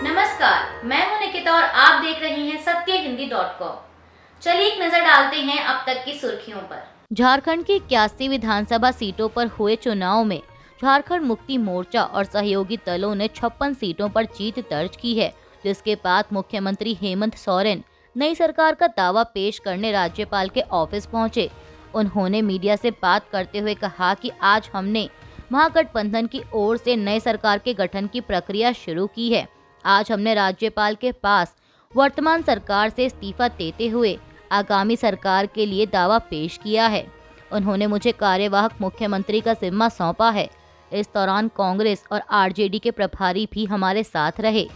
नमस्कार, मैं हूं निकिता और आप देख रहे हैं सत्यहिंदी.com। चलिए एक नजर डालते हैं अब तक की सुर्खियों पर। झारखंड की 81 विधानसभा सीटों पर हुए चुनाव में झारखंड मुक्ति मोर्चा और सहयोगी दलों ने 56 सीटों पर जीत दर्ज की है, जिसके बाद मुख्यमंत्री हेमंत सोरेन नई सरकार का दावा पेश करने राज्यपाल के ऑफिस पहुंचे। उन्होंने मीडिया से बात करते हुए कहा कि आज हमने महागठबंधन की ओर से नई सरकार के गठन की प्रक्रिया शुरू की है। आज हमने राज्यपाल के पास वर्तमान सरकार से इस्तीफा देते हुए आगामी सरकार के लिए दावा पेश किया है। उन्होंने मुझे कार्यवाहक मुख्यमंत्री का जिम्मा सौंपा है। इस दौरान कांग्रेस और आरजेडी के प्रभारी भी हमारे साथ रहे।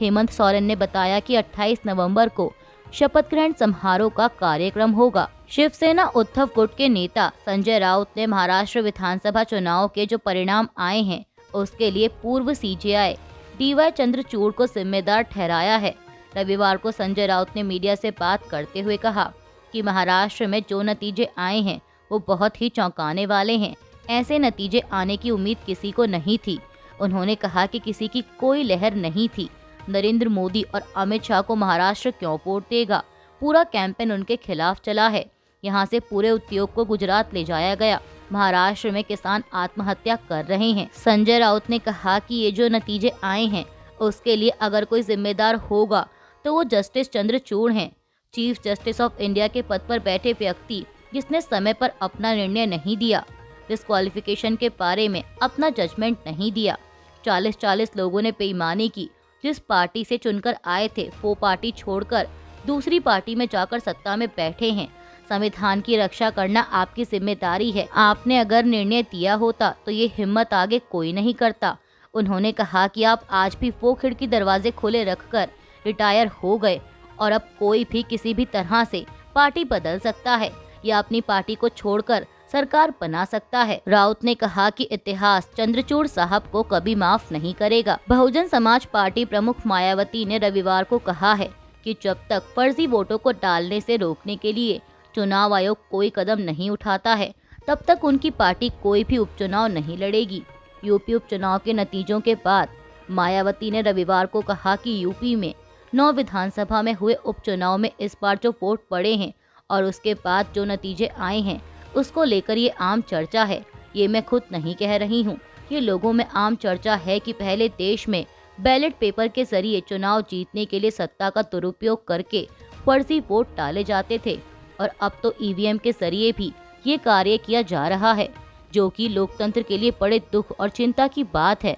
हेमंत सोरेन ने बताया कि 28 नवंबर को शपथ ग्रहण समारोह का कार्यक्रम होगा। शिवसेना उद्धव गुट के नेता संजय राउत ने महाराष्ट्र विधानसभा चुनाव के जो परिणाम आए हैं उसके लिए पूर्व सीजेआई DY चंद्रचूड़ को जिम्मेदार ठहराया है। रविवार को संजय राउत ने मीडिया से बात करते हुए कहा कि महाराष्ट्र में जो नतीजे आए हैं वो बहुत ही चौंकाने वाले हैं। ऐसे नतीजे आने की उम्मीद किसी को नहीं थी। उन्होंने कहा कि किसी की कोई लहर नहीं थी। नरेंद्र मोदी और अमित शाह को महाराष्ट्र क्यों वोट देगा? पूरा कैंपेन उनके खिलाफ चला है। यहाँ से पूरे उद्योग को गुजरात ले जाया गया। महाराष्ट्र में किसान आत्महत्या कर रहे हैं। संजय राउत ने कहा कि ये जो नतीजे आए हैं उसके लिए अगर कोई जिम्मेदार होगा तो वो जस्टिस चंद्रचूड़ हैं, चीफ जस्टिस ऑफ इंडिया के पद पर बैठे व्यक्ति जिसने समय पर अपना निर्णय नहीं दिया, डिस्क्वालिफिकेशन के बारे में अपना जजमेंट नहीं दिया। 40-40 लोगों ने बेईमानी की। जिस पार्टी से चुनकर आए थे वो पार्टी छोड़कर दूसरी पार्टी में जाकर सत्ता में बैठे हैं। संविधान की रक्षा करना आपकी जिम्मेदारी है। आपने अगर निर्णय दिया होता तो ये हिम्मत आगे कोई नहीं करता। उन्होंने कहा कि आप आज भी वो खिड़की दरवाजे खुले रखकर रिटायर हो गए और अब कोई भी किसी भी तरह से पार्टी बदल सकता है या अपनी पार्टी को छोड़कर सरकार बना सकता है। राउत ने कहा कि इतिहास चंद्रचूड़ साहब को कभी माफ नहीं करेगा। बहुजन समाज पार्टी प्रमुख मायावती ने रविवार को कहा है कि जब तक फर्जी वोटों को डालने से रोकने के लिए चुनाव आयोग कोई कदम नहीं उठाता है तब तक उनकी पार्टी कोई भी उपचुनाव नहीं लड़ेगी। यूपी उपचुनाव के नतीजों के बाद मायावती ने रविवार को कहा कि यूपी में 9 विधानसभा में हुए उपचुनाव में इस बार जो वोट पड़े हैं और उसके बाद जो नतीजे आए हैं उसको लेकर ये आम चर्चा है। ये मैं खुद नहीं कह रही हूँ, ये लोगों में आम चर्चा है कि पहले देश में बैलेट पेपर के जरिए चुनाव जीतने के लिए सत्ता का दुरुपयोग करके फर्जी वोट डाले जाते थे और अब तो ईवीएम के जरिए भी ये कार्य किया जा रहा है, जो कि लोकतंत्र के लिए बड़े दुख और चिंता की बात है।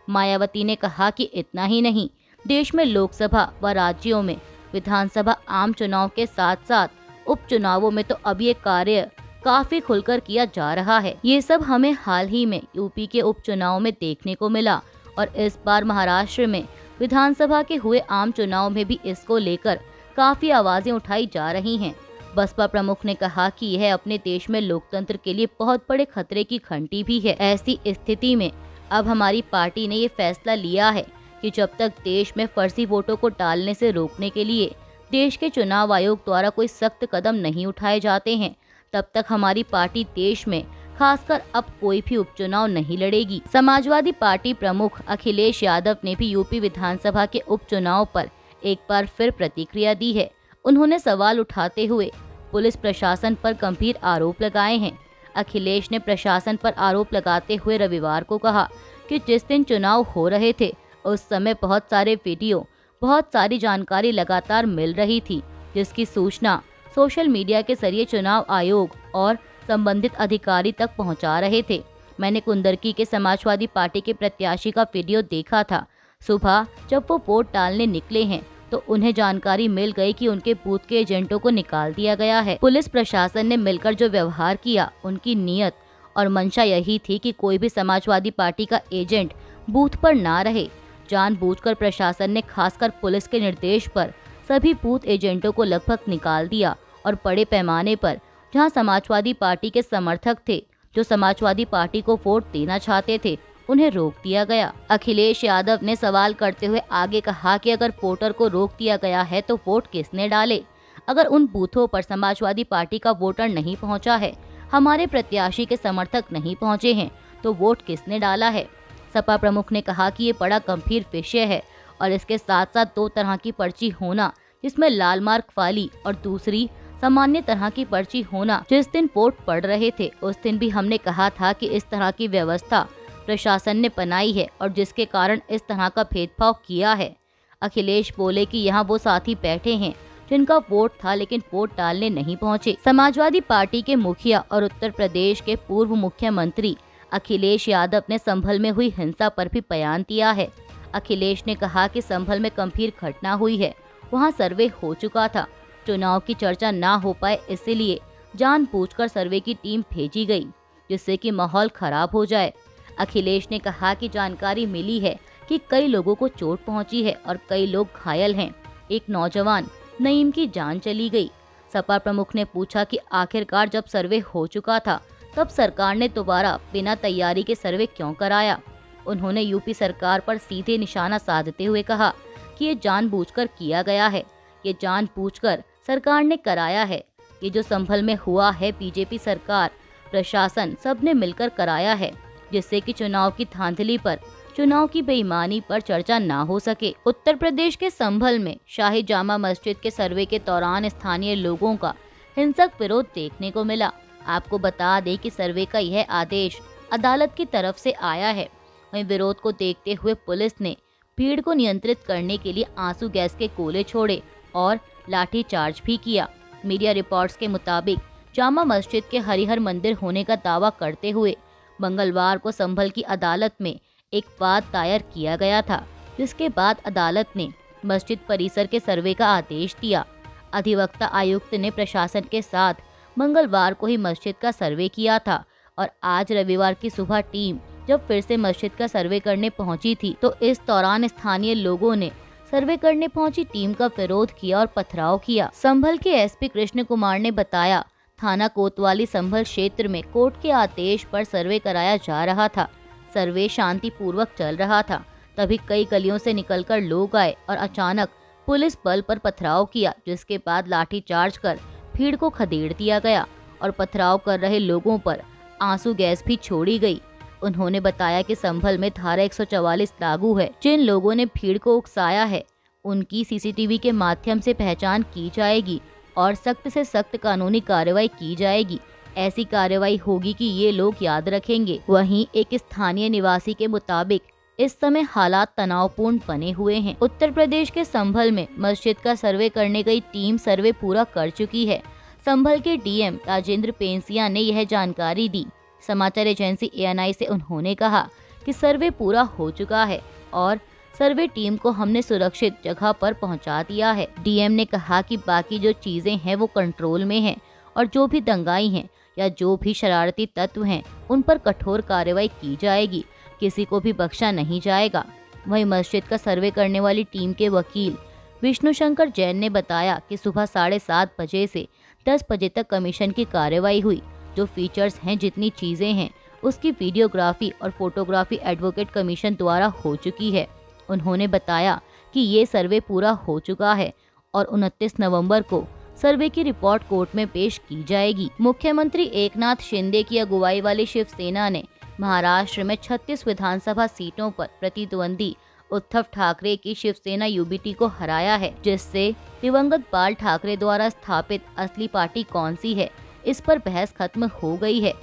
मायावती ने कहा कि इतना ही नहीं, देश में लोकसभा व राज्यों में विधानसभा आम चुनाव के साथ साथ उपचुनावों में तो अब ये कार्य काफी खुलकर किया जा रहा है। ये सब हमें हाल ही में यूपी के उपचुनाव में देखने को मिला और इस बार महाराष्ट्र में विधानसभा के हुए आम चुनाव में भी इसको लेकर काफी आवाजें उठाई जा रही हैं। बसपा प्रमुख ने कहा कि यह अपने देश में लोकतंत्र के लिए बहुत बड़े खतरे की घंटी भी है। ऐसी स्थिति में अब हमारी पार्टी ने ये फैसला लिया है कि जब तक देश में फर्जी वोटों को डालने से रोकने के लिए देश के चुनाव आयोग द्वारा कोई सख्त कदम नहीं उठाए जाते हैं तब तक हमारी पार्टी देश में खासकर अब कोई भी उपचुनाव नहीं लड़ेगी। समाजवादी पार्टी प्रमुख अखिलेश यादव ने भी यूपी विधानसभा के उपचुनाव पर एक बार फिर प्रतिक्रिया दी है। उन्होंने सवाल उठाते हुए पुलिस प्रशासन पर गंभीर आरोप लगाए हैं। अखिलेश ने प्रशासन पर आरोप लगाते हुए रविवार को कहा कि जिस दिन चुनाव हो रहे थे उस समय बहुत सारे वीडियो, बहुत सारी जानकारी लगातार मिल रही थी, जिसकी सूचना सोशल मीडिया के जरिए चुनाव आयोग और संबंधित अधिकारी तक पहुंचा रहे थे। मैंने कुंदरकी के समाजवादी पार्टी के प्रत्याशी का वीडियो देखा था। सुबह जब वो वोट डालने निकले हैं तो उन्हें जानकारी मिल गई कि उनके बूथ के एजेंटों को निकाल दिया गया है। पुलिस प्रशासन ने मिलकर जो व्यवहार किया, उनकी नीयत और मंशा यही थी कि कोई भी समाजवादी पार्टी का एजेंट बूथ पर ना रहे। जानबूझकर प्रशासन ने खासकर पुलिस के निर्देश पर सभी बूथ एजेंटों को लगभग निकाल दिया और बड़े पैमाने पर जहां समाजवादी पार्टी के समर्थक थे, जो समाजवादी पार्टी को वोट देना चाहते थे, उन्हें रोक दिया गया। अखिलेश यादव ने सवाल करते हुए आगे कहा कि अगर वोटर को रोक दिया गया है तो वोट किसने डाले? अगर उन बूथों पर समाजवादी पार्टी का वोटर नहीं पहुंचा है, हमारे प्रत्याशी के समर्थक नहीं पहुंचे हैं, तो वोट किसने डाला है? सपा प्रमुख ने कहा कि ये बड़ा गंभीर विषय है और इसके साथ साथ 2 तरह की पर्ची होना, जिसमें लाल मार्क वाली और दूसरी सामान्य तरह की पर्ची होना। जिस दिन वोट पड़ रहे थे उस दिन भी हमने कहा था कि इस तरह की व्यवस्था प्रशासन ने बनाई है और जिसके कारण इस तरह का भेदभाव किया है। अखिलेश बोले कि यहाँ वो साथी बैठे हैं जिनका वोट था लेकिन वोट डालने नहीं पहुंचे। समाजवादी पार्टी के मुखिया और उत्तर प्रदेश के पूर्व मुख्यमंत्री अखिलेश यादव ने संभल में हुई हिंसा पर भी बयान दिया है। अखिलेश ने कहा कि संभल में गंभीर घटना हुई है, वहां सर्वे हो चुका था, चुनाव की चर्चा ना हो पाए इसलिए जानबूझकर सर्वे की टीम भेजी गई जिससे कि माहौल खराब हो जाए। अखिलेश ने कहा कि जानकारी मिली है कि कई लोगों को चोट पहुंची है और कई लोग घायल हैं। एक नौजवान नईम की जान चली गई। सपा प्रमुख ने पूछा कि आखिरकार जब सर्वे हो चुका था तब सरकार ने दोबारा बिना तैयारी के सर्वे क्यों कराया। उन्होंने यूपी सरकार पर सीधे निशाना साधते हुए कहा कि ये जानबूझकर किया गया है, ये जानबूझकर सरकार ने कराया है। ये जो संभल में हुआ है बीजेपी सरकार, प्रशासन सबने मिलकर कराया है जिससे कि चुनाव की धांधली पर, चुनाव की बेईमानी पर चर्चा ना हो सके। उत्तर प्रदेश के संभल में शाही जामा मस्जिद के सर्वे के दौरान स्थानीय लोगों का हिंसक विरोध देखने को मिला। आपको बता दें कि सर्वे का यह आदेश अदालत की तरफ से आया है। वहीं विरोध को देखते हुए पुलिस ने भीड़ को नियंत्रित करने के लिए आंसू गैस के गोले छोड़े और लाठीचार्ज भी किया। मीडिया रिपोर्ट्स के मुताबिक जामा मस्जिद के हरिहर मंदिर होने का दावा करते हुए मंगलवार को संभल की अदालत में एक वाद दायर किया गया था, जिसके बाद अदालत ने मस्जिद परिसर के सर्वे का आदेश दिया। अधिवक्ता आयुक्त ने प्रशासन के साथ मंगलवार को ही मस्जिद का सर्वे किया था और आज रविवार की सुबह टीम जब फिर से मस्जिद का सर्वे करने पहुंची थी तो इस दौरान स्थानीय लोगों ने सर्वे करने पहुंची टीम का विरोध किया और पथराव किया। संभल के एसपी कृष्ण कुमार ने बताया, थाना कोतवाली संभल क्षेत्र में कोर्ट के आदेश पर सर्वे कराया जा रहा था। सर्वे शांतिपूर्वक चल रहा था, तभी कई गलियों से निकलकर लोग आए और अचानक पुलिस बल पर पथराव किया, जिसके बाद लाठीचार्ज कर भीड़ को खदेड़ दिया गया और पथराव कर रहे लोगों पर आंसू गैस भी छोड़ी गई। उन्होंने बताया कि संभल में धारा 144 लागू है। जिन लोगों ने भीड़ को उकसाया है उनकी सीसीटीवी के माध्यम से पहचान की जाएगी और सख्त से सख्त कानूनी कार्रवाई की जाएगी। ऐसी कार्रवाई होगी कि ये लोग याद रखेंगे। वहीं एक स्थानीय निवासी के मुताबिक इस समय हालात तनावपूर्ण बने हुए हैं। उत्तर प्रदेश के संभल में मस्जिद का सर्वे करने गई टीम सर्वे पूरा कर चुकी है। संभल के डीएम राजेंद्र पेंसिया ने यह जानकारी दी। समाचार एजेंसी ANI से उन्होंने कहा कि सर्वे पूरा हो चुका है और सर्वे टीम को हमने सुरक्षित जगह पर पहुंचा दिया है। डीएम ने कहा कि बाकी जो चीजें हैं वो कंट्रोल में हैं और जो भी दंगाई हैं या जो भी शरारती तत्व हैं उन पर कठोर कार्रवाई की जाएगी, किसी को भी बख्शा नहीं जाएगा। वहीं मस्जिद का सर्वे करने वाली टीम के वकील विष्णु शंकर जैन ने बताया कि सुबह 7:30 बजे से 10 बजे तक कमीशन की कार्रवाई हुई। जो फीचर्स हैं, जितनी चीजें हैं, उसकी वीडियोग्राफी और फोटोग्राफी एडवोकेट कमीशन द्वारा हो चुकी है। उन्होंने बताया कि ये सर्वे पूरा हो चुका है और 29 नवंबर को सर्वे की रिपोर्ट कोर्ट में पेश की जाएगी। मुख्यमंत्री एकनाथ शिंदे की अगुवाई वाली शिवसेना ने महाराष्ट्र में 36 विधानसभा सीटों पर प्रतिद्वंदी उद्धव ठाकरे की शिवसेना UBT को हराया है, जिससे दिवंगत बाल ठाकरे द्वारा स्थापित असली पार्टी कौन सी है, इस पर बहस खत्म हो गई है।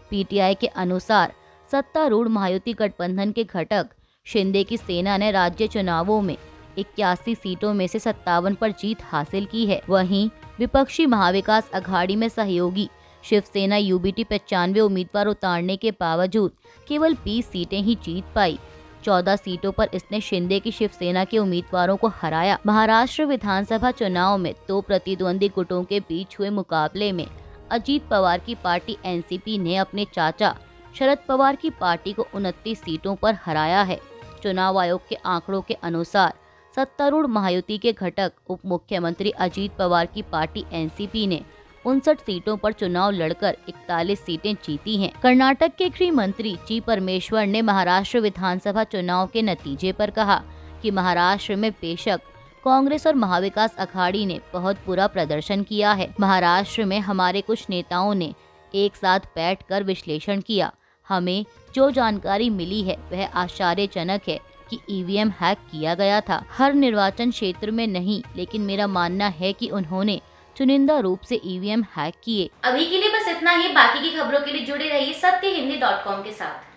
PTI के अनुसार सत्तारूढ़ महायुति गठबंधन के घटक शिंदे की सेना ने राज्य चुनावों में 81 सीटों में से 57 पर जीत हासिल की है। वहीं विपक्षी महाविकास अघाड़ी में सहयोगी शिवसेना UBT 95 उम्मीदवार उतारने के बावजूद केवल 20 सीटें ही जीत पाई। 14 सीटों पर इसने शिंदे की शिवसेना के उम्मीदवारों को हराया। महाराष्ट्र विधानसभा चुनाव में 2 प्रतिद्वंदी गुटों के बीच हुए मुकाबले में अजीत पवार की पार्टी NCP ने अपने चाचा शरद पवार की पार्टी को 29 सीटों पर हराया है। चुनाव आयोग के आंकड़ों के अनुसार सत्तारूढ़ महायुति के घटक उप मुख्यमंत्री अजीत पवार की पार्टी NCP ने 59 सीटों पर चुनाव लड़कर 41 सीटें जीती हैं। कर्नाटक के गृह मंत्री जी परमेश्वर ने महाराष्ट्र विधानसभा चुनाव के नतीजे पर कहा कि महाराष्ट्र में बेशक कांग्रेस और महाविकास अघाड़ी ने बहुत बुरा प्रदर्शन किया है। महाराष्ट्र में हमारे कुछ नेताओं ने एक साथ बैठकर विश्लेषण किया। हमें जो जानकारी मिली है वह आश्चर्यजनक है कि ईवीएम हैक किया गया था। हर निर्वाचन क्षेत्र में नहीं, लेकिन मेरा मानना है कि उन्होंने चुनिंदा रूप से ईवीएम हैक किए। अभी के लिए बस इतना ही। बाकी की खबरों के लिए जुड़े रहिए सत्यहिंदी.com के साथ।